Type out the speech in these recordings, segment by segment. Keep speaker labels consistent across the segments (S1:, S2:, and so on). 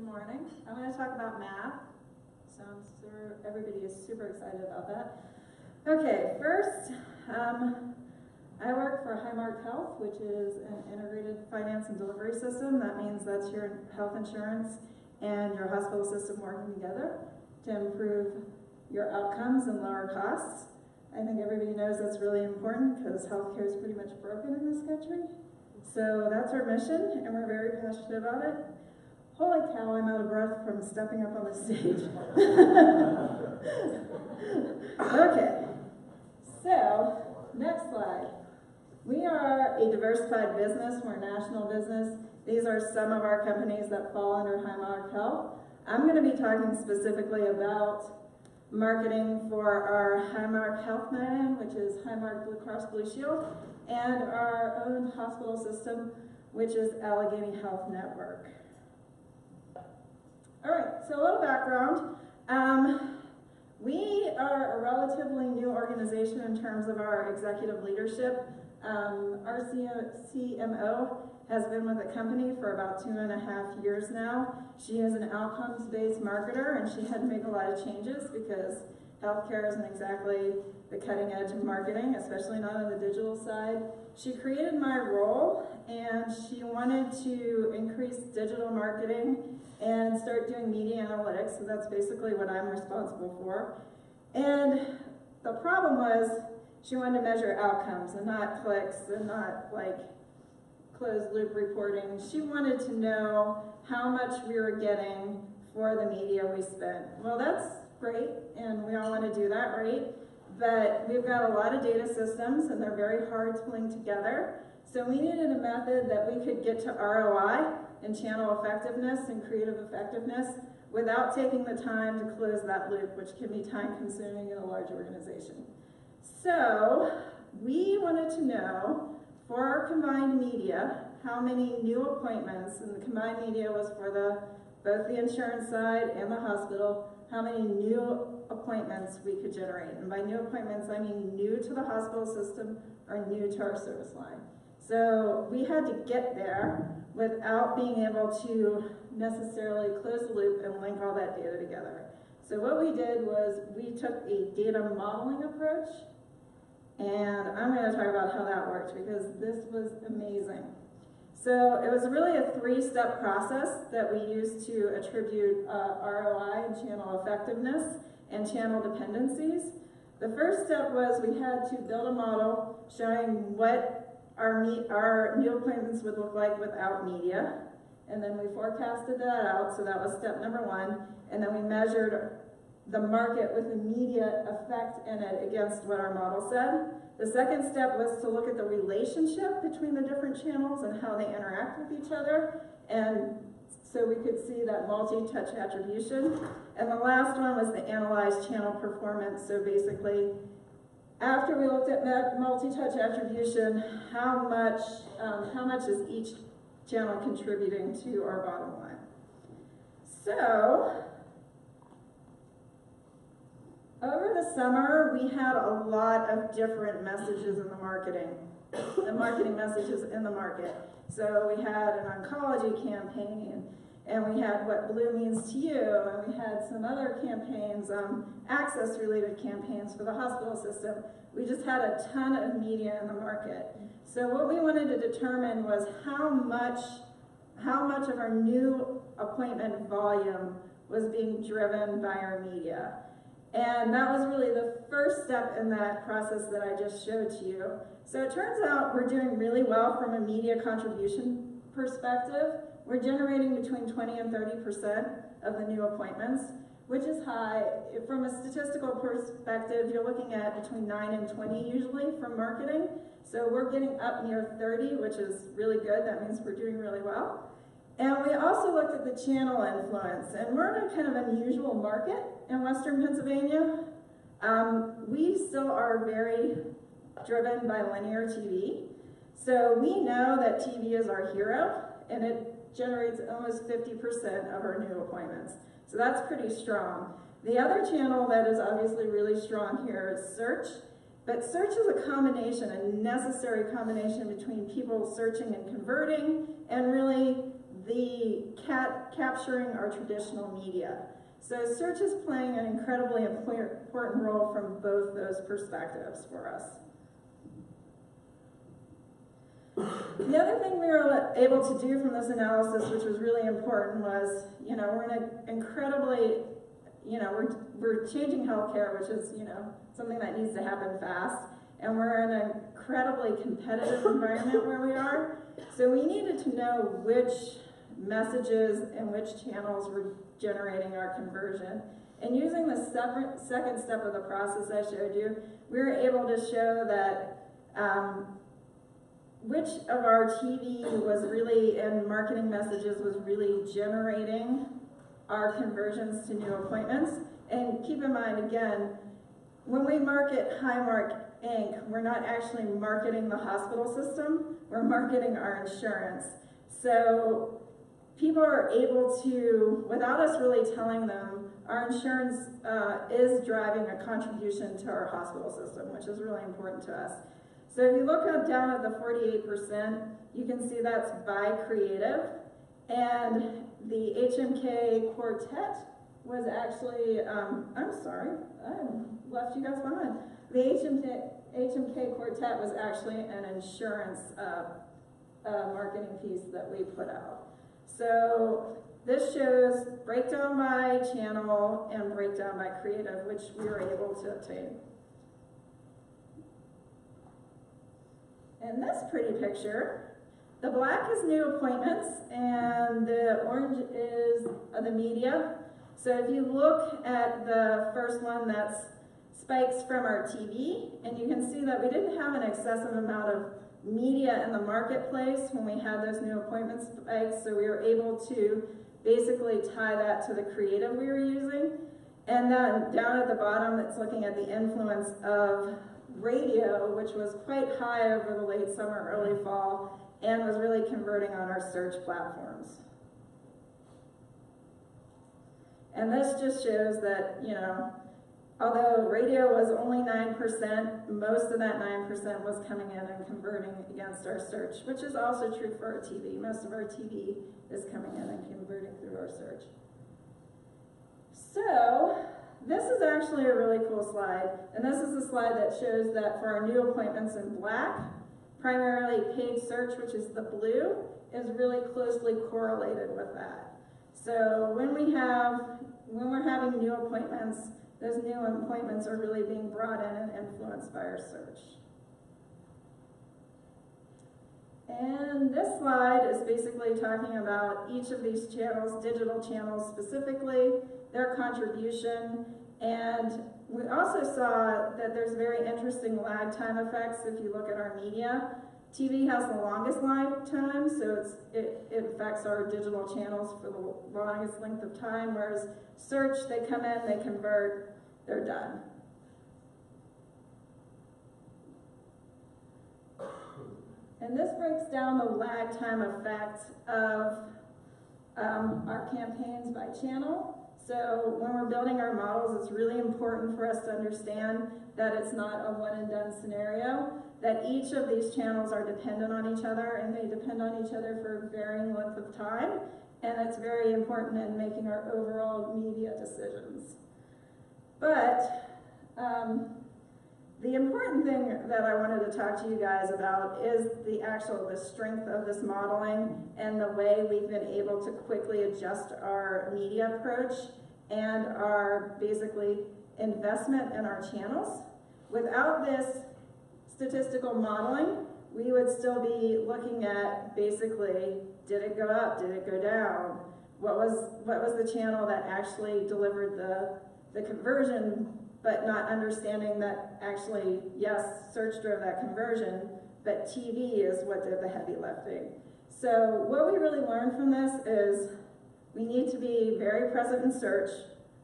S1: Good morning. I'm going to talk about math, so I'm sure everybody is super excited about that. Okay, first, I work for Highmark Health, which is an integrated finance and delivery system. That means that's your health insurance and your hospital system working together to improve your outcomes and lower costs. I think everybody knows that's really important because healthcare is pretty much broken in this country. So that's our mission, and we're very passionate about it. Holy cow, I'm out of breath from stepping up on the stage. Okay, so next slide. We are a diversified business. We're a national business. These are some of our companies that fall under Highmark Health. I'm going to be talking specifically about marketing for our Highmark Health Plan, which is Highmark Blue Cross Blue Shield, and our own hospital system, which is Allegheny Health Network. All right, so a little background. We are a relatively new organization in terms of our executive leadership. Our CMO has been with the company for about 2.5 years now. She is an outcomes-based marketer, and she had to make a lot of changes because healthcare isn't exactly the cutting edge of marketing, especially not on the digital side. She created my role, and she wanted to increase digital marketing and start doing media analytics, so that's basically what I'm responsible for. And the problem was she wanted to measure outcomes and not clicks and not like closed loop reporting. She wanted to know how much we were getting for the media we spent. Well, that's great, and we all want to do that, right? But we've got a lot of data systems, and they're very hard to link together. So we needed a method that we could get to ROI and channel effectiveness and creative effectiveness without taking the time to close that loop, which can be time consuming in a large organization. So we wanted to know for our combined media how many new appointments, and the combined media was for both the insurance side and the hospital, how many new appointments we could generate. And by new appointments, I mean new to the hospital system or new to our service line. So we had to get there without being able to necessarily close the loop and link all that data together. So what we did was we took a data modeling approach, and I'm going to talk about how that worked because this was amazing. So it was really a 3-step process that we used to attribute ROI and channel effectiveness and channel dependencies. The first step was we had to build a model showing what our new appointments would look like without media, and then we forecasted that out, so that was step number 1, and then we measured the market with the media effect in it against what our model said. The second step was to look at the relationship between the different channels and how they interact with each other, and so we could see that multi-touch attribution. And the last one was the analyze channel performance, so basically after we looked at multi-touch attribution, how much is each channel contributing to our bottom line? So, over the summer, we had a lot of different messages in the marketing messages in the market. So we had an oncology campaign, and we had what blue means to you, and we had some other campaigns, access-related campaigns for the hospital system. We just had a ton of media in the market. So what we wanted to determine was how much of our new appointment volume was being driven by our media. And that was really the first step in that process that I just showed to you. So it turns out we're doing really well from a media contribution perspective. We're generating between 20 and 30% of the new appointments, which is high. From a statistical perspective, you're looking at between 9 and 20 usually from marketing. So we're getting up near 30, which is really good. That means we're doing really well. And we also looked at the channel influence, and we're in a kind of unusual market in Western Pennsylvania. We still are very driven by linear TV. So we know that TV is our hero, and it generates almost 50% of our new appointments. So that's pretty strong. The other channel that is obviously really strong here is search. But search is a combination, a necessary combination between people searching and converting, and really the capturing our traditional media. So search is playing an incredibly important role from both those perspectives for us. The other thing we were able to do from this analysis, which was really important, was, we're in an incredibly, we're changing healthcare, which is, something that needs to happen fast, and we're in an incredibly competitive environment where we are. So we needed to know which messages and which channels were generating our conversion. And using the second step of the process I showed you, we were able to show that which of our TV was really, and marketing messages was really generating our conversions to new appointments. And keep in mind, again, when we market Highmark Inc., we're not actually marketing the hospital system, we're marketing our insurance. So people are able to, without us really telling them, our insurance is driving a contribution to our hospital system, which is really important to us. So if you look down at the 48%, you can see that's by creative. And the HMK quartet was actually, I'm sorry, I left you guys behind. The HMK quartet was actually an insurance marketing piece that we put out. So this shows breakdown by channel and breakdown by creative, which we were able to obtain. In this pretty picture, the black is new appointments and the orange is the media. So if you look at the first one, that's spikes from our TV, and you can see that we didn't have an excessive amount of media in the marketplace when we had those new appointment spikes, so we were able to basically tie that to the creative we were using. And then down at the bottom, it's looking at the influence of radio, which was quite high over the late summer, early fall, and was really converting on our search platforms. And this just shows that, although radio was only 9%, most of that 9% was coming in and converting against our search, which is also true for our TV. Most of our TV is coming in and converting through our search. So this is actually a really cool slide, and this is a slide that shows that for our new appointments in black, primarily paid search, which is the blue, is really closely correlated with that. So when we're having new appointments, those new appointments are really being brought in and influenced by our search. And this slide is basically talking about each of these channels, digital channels specifically, their contribution, and we also saw that there's very interesting lag time effects if you look at our media. TV has the longest lag time, so it affects our digital channels for the longest length of time, whereas search, they come in, they convert, they're done. And this breaks down the lag time effect of our campaigns by channel. So when we're building our models, it's really important for us to understand that it's not a one and done scenario, that each of these channels are dependent on each other, and they depend on each other for a varying length of time, and it's very important in making our overall media decisions. But the important thing that I wanted to talk to you guys about is the strength of this modeling and the way we've been able to quickly adjust our media approach and our basically investment in our channels. Without this statistical modeling, we would still be looking at basically, did it go up, did it go down? What was the channel that actually delivered the conversion, but not understanding that actually, yes, search drove that conversion, but TV is what did the heavy lifting. So what we really learned from this is we need to be very present in search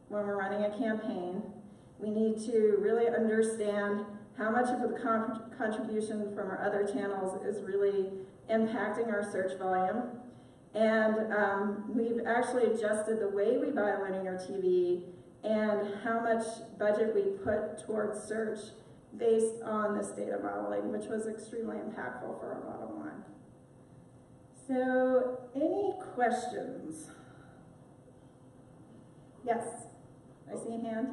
S1: when we're running a campaign. We need to really understand how much of the contribution from our other channels is really impacting our search volume. And we've actually adjusted the way we buy linear TV and how much budget we put towards search based on this data modeling, which was extremely impactful for our bottom line. So, any questions? Yes, I see a hand.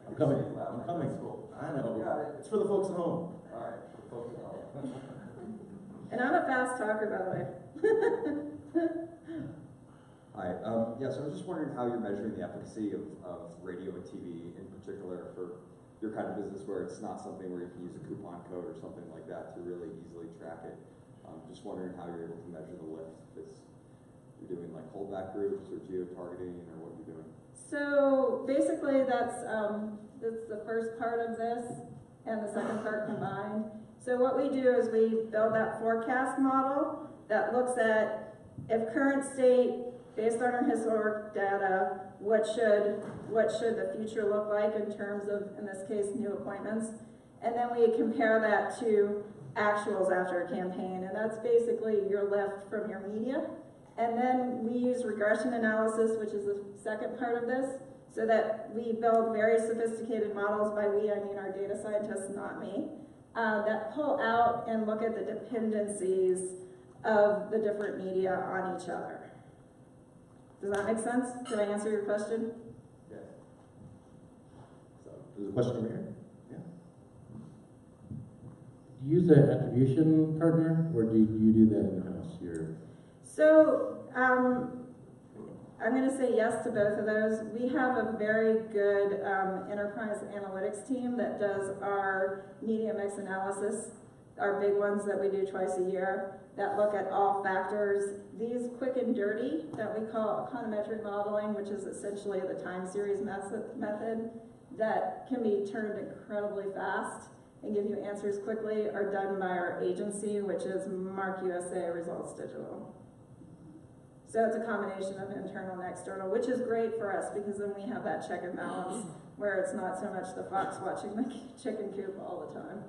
S2: I'm coming. I'm coming. I know. It's for the folks at home.
S3: All right, for folks at home.
S1: And I'm a fast talker, by the way.
S3: Hi. Yes, I was just wondering how you're measuring the efficacy of radio and TV in particular for your kind of business where it's not something where you can use a coupon code or something like that to really easily track it. Just wondering how you're able to measure the lift. If you're doing like holdback groups or geo-targeting or what you're doing.
S1: So basically that's the first part of this and the second part combined. So what we do is we build that forecast model that looks at if current state, based on our historic data, what should the future look like in terms of, in this case, new appointments. And then we compare that to actuals after a campaign, and that's basically your lift from your media. And then we use regression analysis, which is the second part of this, so that we build very sophisticated models. By we, I mean our data scientists, not me, that pull out and look at the dependencies of the different media on each other. Does that make sense? Did I answer your question?
S3: Yes.
S2: So, there's a question over here. Yeah.
S4: Do you use an attribution partner, or do you do that in-house?
S1: So, I'm going to say yes to both of those. We have a very good enterprise analytics team that does our media mix analysis, our big ones that we do twice a year, that look at all factors. These quick and dirty that we call econometric modeling, which is essentially the time series method that can be turned incredibly fast and give you answers quickly, are done by our agency, which is Mark USA Results Digital. So it's a combination of internal and external, which is great for us because then we have that check and balance where it's not so much the fox watching the chicken coop all the time.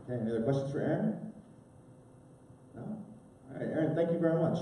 S2: Okay, any other questions for Erin? No? All right, Erin, thank you very much.